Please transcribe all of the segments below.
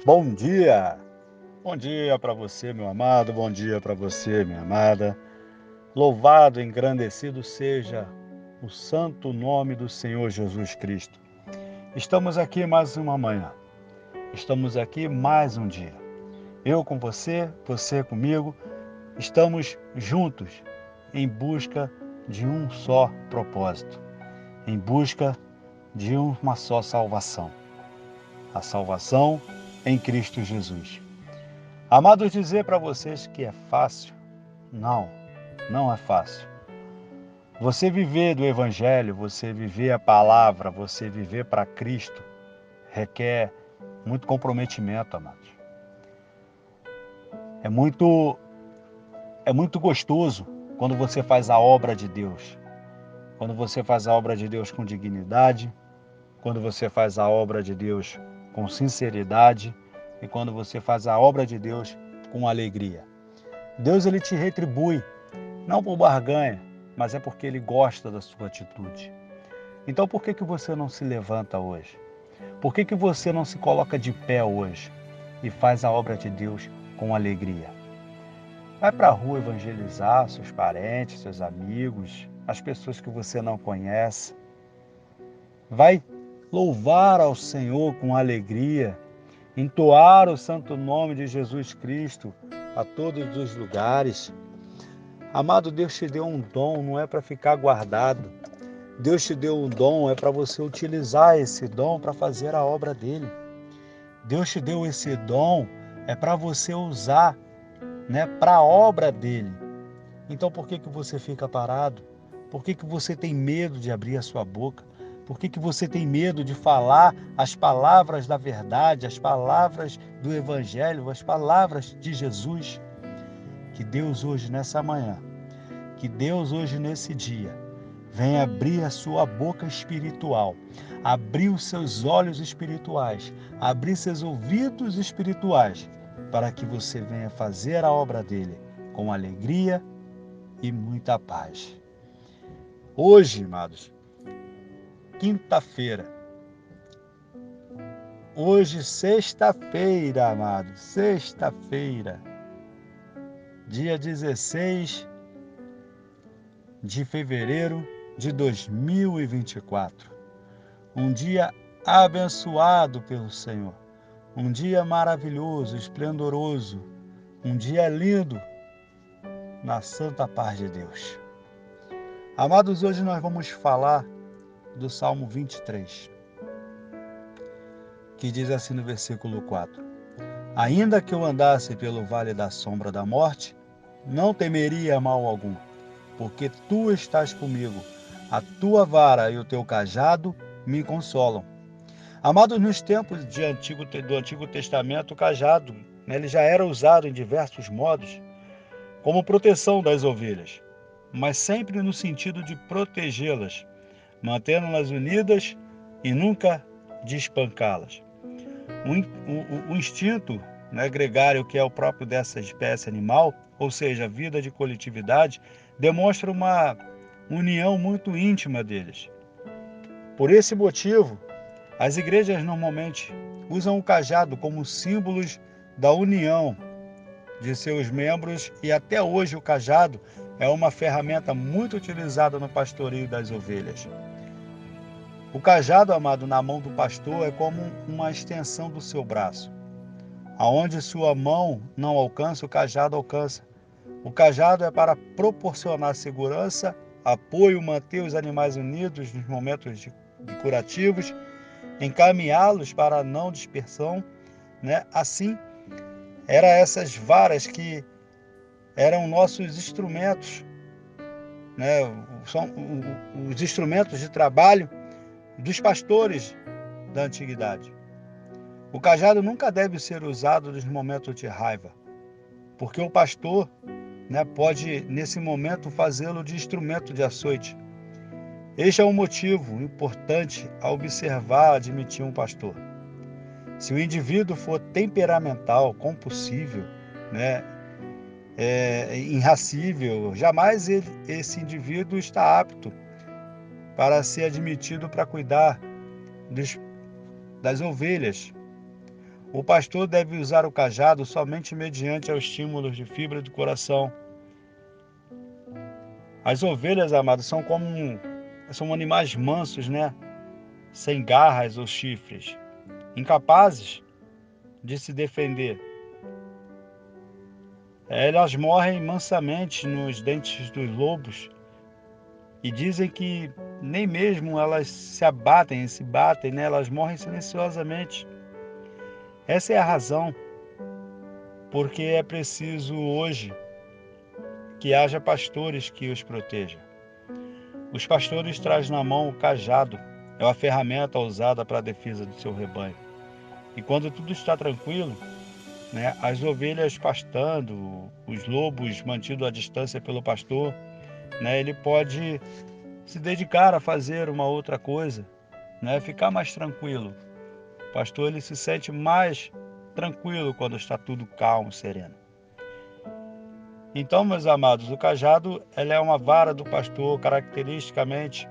Bom dia! Bom dia para você, meu amado, bom dia para você, minha amada. Louvado e engrandecido seja o santo nome do Senhor Jesus Cristo. Estamos aqui mais uma manhã, estamos aqui mais um dia. Eu com você, você comigo, estamos juntos em busca de um só propósito, em busca de uma só salvação, a salvação em Cristo Jesus. Amados, dizer para vocês que é fácil, não, não é fácil. Você viver do Evangelho, você viver a palavra, você viver para Cristo, requer muito comprometimento, amados. É muito, é muito gostoso quando você faz a obra de Deus. Quando você faz a obra de Deus com dignidade, quando você faz a obra de Deus com sinceridade e quando você faz a obra de Deus com alegria. Deus ele te retribui, não por barganha, mas é porque Ele gosta da sua atitude. Então por que você não se levanta hoje? Por que você não se coloca de pé hoje e faz a obra de Deus com alegria? Vai para a rua evangelizar seus parentes, seus amigos, as pessoas que você não conhece. Vai louvar ao Senhor com alegria, entoar o santo nome de Jesus Cristo a todos os lugares. Amado, Deus te deu um dom, não é para ficar guardado. Deus te deu um dom, é para você utilizar esse dom para fazer a obra dele. Deus te deu esse dom, é para você usar, né, para a obra dele. Então por que você fica parado? Por que você tem medo de abrir a sua boca? Por que você tem medo de falar as palavras da verdade, as palavras do Evangelho, as palavras de Jesus? Que Deus hoje nessa manhã, que Deus hoje nesse dia, venha abrir a sua boca espiritual, abrir os seus olhos espirituais, abrir seus ouvidos espirituais, para que você venha fazer a obra dele com alegria e muita paz. Hoje, amados, quinta-feira, hoje sexta-feira, amados, sexta-feira, dia 16 de fevereiro de 2024. Um dia abençoado pelo Senhor, um dia maravilhoso, esplendoroso, um dia lindo na santa paz de Deus. Amados, hoje nós vamos falar do Salmo 23, que diz assim no versículo 4: Ainda que eu andasse pelo vale da sombra da morte, não temeria mal algum, porque tu estás comigo, a tua vara e o teu cajado me consolam. Amados, nos tempos do Antigo Testamento, o cajado, né, ele já era usado em diversos modos como proteção das ovelhas, mas sempre no sentido de protegê-las, mantendo-las unidas e nunca de espancá-las. O instinto, né, gregário, que é o próprio dessa espécie animal, ou seja, a vida de coletividade, demonstra uma união muito íntima deles. Por esse motivo, as igrejas normalmente usam o cajado como símbolos da união de seus membros e até hoje o cajado é uma ferramenta muito utilizada no pastoreio das ovelhas. O cajado, amado, na mão do pastor é como uma extensão do seu braço. Aonde sua mão não alcança, o cajado alcança. O cajado é para proporcionar segurança, apoio, manter os animais unidos nos momentos de curativos, encaminhá-los para a não dispersão, né? Assim, eram essas varas que eram nossos instrumentos, né? São os instrumentos de trabalho dos pastores da antiguidade. O cajado nunca deve ser usado nos momentos de raiva, porque o pastor, né, pode, nesse momento, fazê-lo de instrumento de açoite. Este é um motivo importante a observar admitir um pastor. Se o indivíduo for temperamental, compulsível, né, irracível, jamais esse indivíduo está apto para ser admitido para cuidar das ovelhas. O pastor deve usar o cajado somente mediante aos estímulos de fibra do coração. As ovelhas, amados, são animais mansos, né? Sem garras ou chifres, incapazes de se defender. Elas morrem mansamente nos dentes dos lobos e dizem que nem mesmo elas se batem, né? Elas morrem silenciosamente. Essa é a razão porque é preciso hoje que haja pastores que os protejam. Os pastores trazem na mão o cajado, é uma ferramenta usada para a defesa do seu rebanho. E quando tudo está tranquilo, né, as ovelhas pastando, os lobos mantidos à distância pelo pastor, né, ele pode se dedicar a fazer uma outra coisa, né, ficar mais tranquilo. O pastor ele se sente mais tranquilo quando está tudo calmo, sereno. Então, meus amados, o cajado ela é uma vara do pastor, caracteristicamente,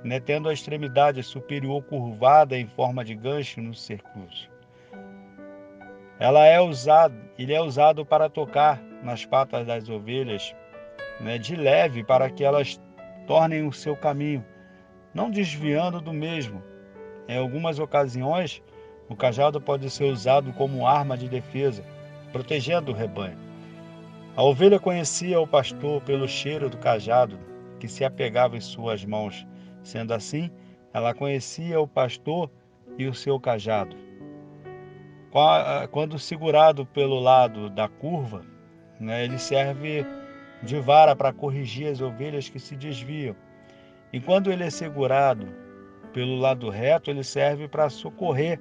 né, tendo a extremidade superior curvada em forma de gancho no cercúcio. Ele é usado para tocar nas patas das ovelhas, né, de leve, para que elas tornem o seu caminho, não desviando do mesmo. Em algumas ocasiões, o cajado pode ser usado como arma de defesa, protegendo o rebanho. A ovelha conhecia o pastor pelo cheiro do cajado que se apegava em suas mãos. Sendo assim, ela conhecia o pastor e o seu cajado. Quando segurado pelo lado da curva, né, ele serve de vara para corrigir as ovelhas que se desviam. E quando ele é segurado pelo lado reto, ele serve para socorrer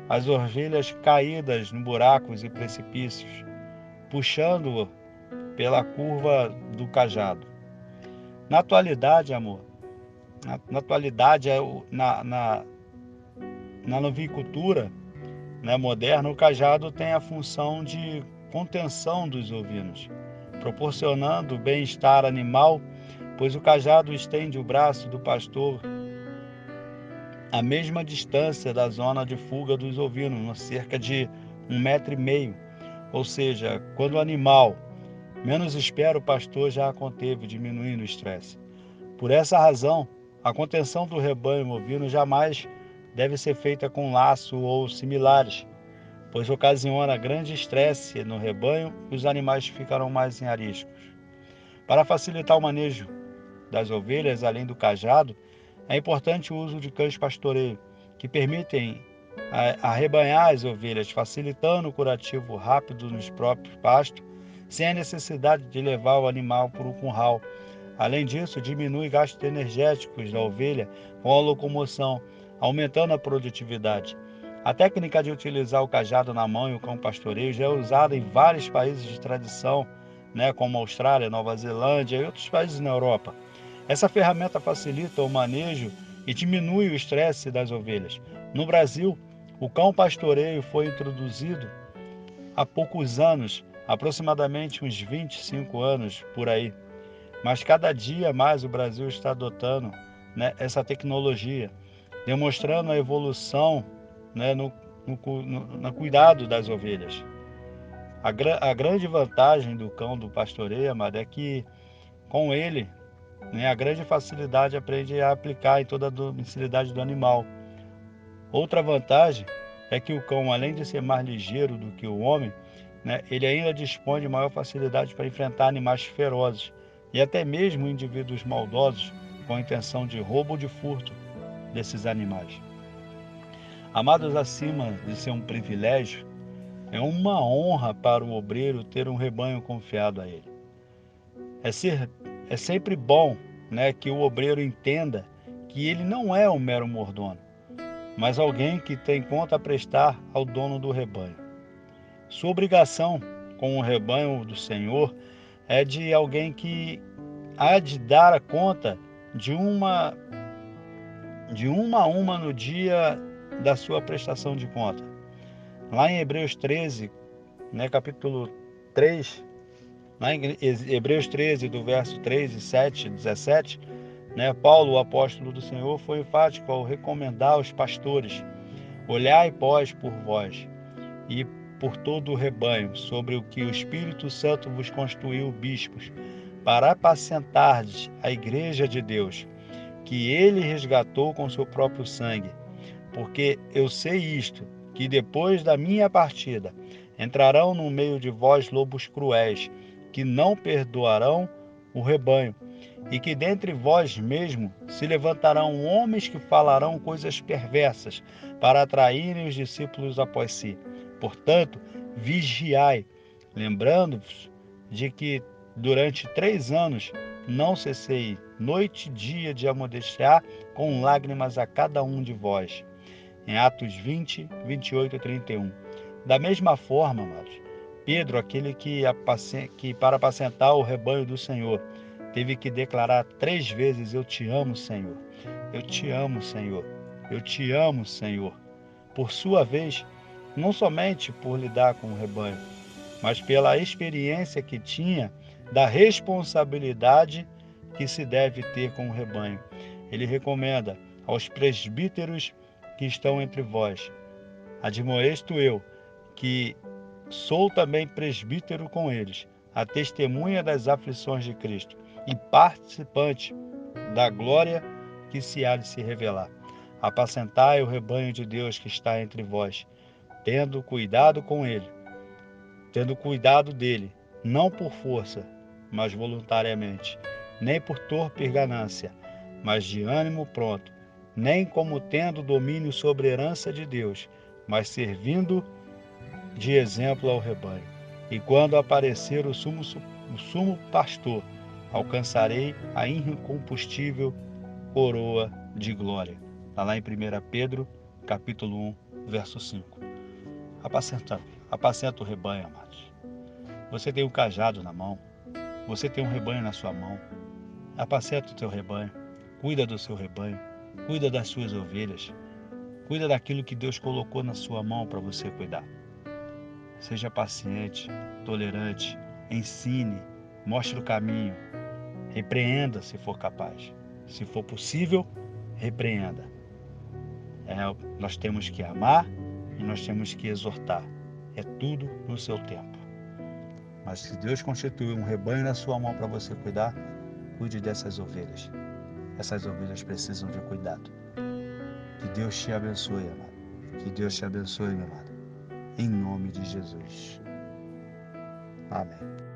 as ovelhas caídas em buracos e precipícios, puxando-o pela curva do cajado. Na atualidade, amor, na atualidade, na novicultura, né, moderna, o cajado tem a função de contenção dos ovinos, proporcionando bem-estar animal, pois o cajado estende o braço do pastor à mesma distância da zona de fuga dos ovinos, cerca de 1,5 m. Ou seja, quando o animal menos espera, o pastor já a conteve, diminuindo o estresse. Por essa razão, a contenção do rebanho ovino jamais deve ser feita com laço ou similares, pois ocasiona grande estresse no rebanho e os animais ficarão mais em riscos. Para facilitar o manejo das ovelhas, além do cajado, é importante o uso de cães pastoreio, que permitem arrebanhar as ovelhas, facilitando o curativo rápido nos próprios pastos, sem a necessidade de levar o animal para o curral. Além disso, diminui gastos energéticos da ovelha com a locomoção, aumentando a produtividade. A técnica de utilizar o cajado na mão e o cão pastoreio já é usada em vários países de tradição, né, como Austrália, Nova Zelândia e outros países na Europa. Essa ferramenta facilita o manejo e diminui o estresse das ovelhas. No Brasil, o cão pastoreio foi introduzido há poucos anos, aproximadamente uns 25 anos por aí. Mas cada dia mais o Brasil está adotando, né, essa tecnologia, demonstrando a evolução, né, no cuidado das ovelhas. A grande vantagem do cão do pastoreio, amado, é que com ele, né, a grande facilidade aprende a aplicar em toda a domiciliedade do animal. Outra vantagem é que o cão, além de ser mais ligeiro do que o homem, né, ele ainda dispõe de maior facilidade para enfrentar animais ferozes e até mesmo indivíduos maldosos com a intenção de roubo ou de furto desses animais. Amados, acima de ser um privilégio, é uma honra para o obreiro ter um rebanho confiado a ele. É sempre bom, né, que o obreiro entenda que ele não é um mero mordomo, mas alguém que tem conta a prestar ao dono do rebanho. Sua obrigação com o rebanho do Senhor é de alguém que há de dar conta de uma a uma no dia da sua prestação de conta. Lá em Hebreus 13, né, capítulo 3, lá em Hebreus 13, do verso 3 e 7, 17, né, Paulo, o apóstolo do Senhor, foi enfático ao recomendar aos pastores: olhai, pois, por vós, e por todo o rebanho, sobre o que o Espírito Santo vos constituiu bispos, para apacentardes a igreja de Deus, que ele resgatou com seu próprio sangue. Porque eu sei isto, que depois da minha partida entrarão no meio de vós lobos cruéis, que não perdoarão o rebanho, e que dentre vós mesmo se levantarão homens que falarão coisas perversas, para atraírem os discípulos após si. Portanto, vigiai, lembrando-vos de que durante 3 anos não cessei noite e dia de amonestar com lágrimas a cada um de vós. Em Atos 20, 28 e 31. Da mesma forma, amados, Pedro, aquele que para apacentar o rebanho do Senhor, teve que declarar 3 vezes: eu te amo, Senhor. Eu te amo, Senhor. Eu te amo, Senhor. Por sua vez, não somente por lidar com o rebanho, mas pela experiência que tinha da responsabilidade que se deve ter com o rebanho. Ele recomenda aos presbíteros que estão entre vós: admoesto eu, que sou também presbítero com eles, a testemunha das aflições de Cristo e participante da glória que se há de se revelar. Apacentai o rebanho de Deus que está entre vós, tendo cuidado com ele, tendo cuidado dele, não por força, mas voluntariamente, nem por torpe ganância, mas de ânimo pronto, nem como tendo domínio sobre a herança de Deus, mas servindo de exemplo ao rebanho. E quando aparecer o sumo pastor, alcançarei a incombustível coroa de glória. Está lá em 1 Pedro, capítulo 1, verso 5. Apacenta o rebanho, amados. Você tem um cajado na mão, você tem um rebanho na sua mão. Apacenta o teu rebanho, cuida do seu rebanho, cuida das suas ovelhas, cuida daquilo que Deus colocou na sua mão para você cuidar. Seja paciente, tolerante, ensine, mostre o caminho, repreenda se for capaz. Se for possível, repreenda. Nós temos que amar e nós temos que exortar. É tudo no seu tempo. Mas se Deus constituiu um rebanho na sua mão para você cuidar, cuide dessas ovelhas. Essas ovelhas precisam de cuidado. Que Deus te abençoe, amado. Que Deus te abençoe, meu amado. Em nome de Jesus. Amém.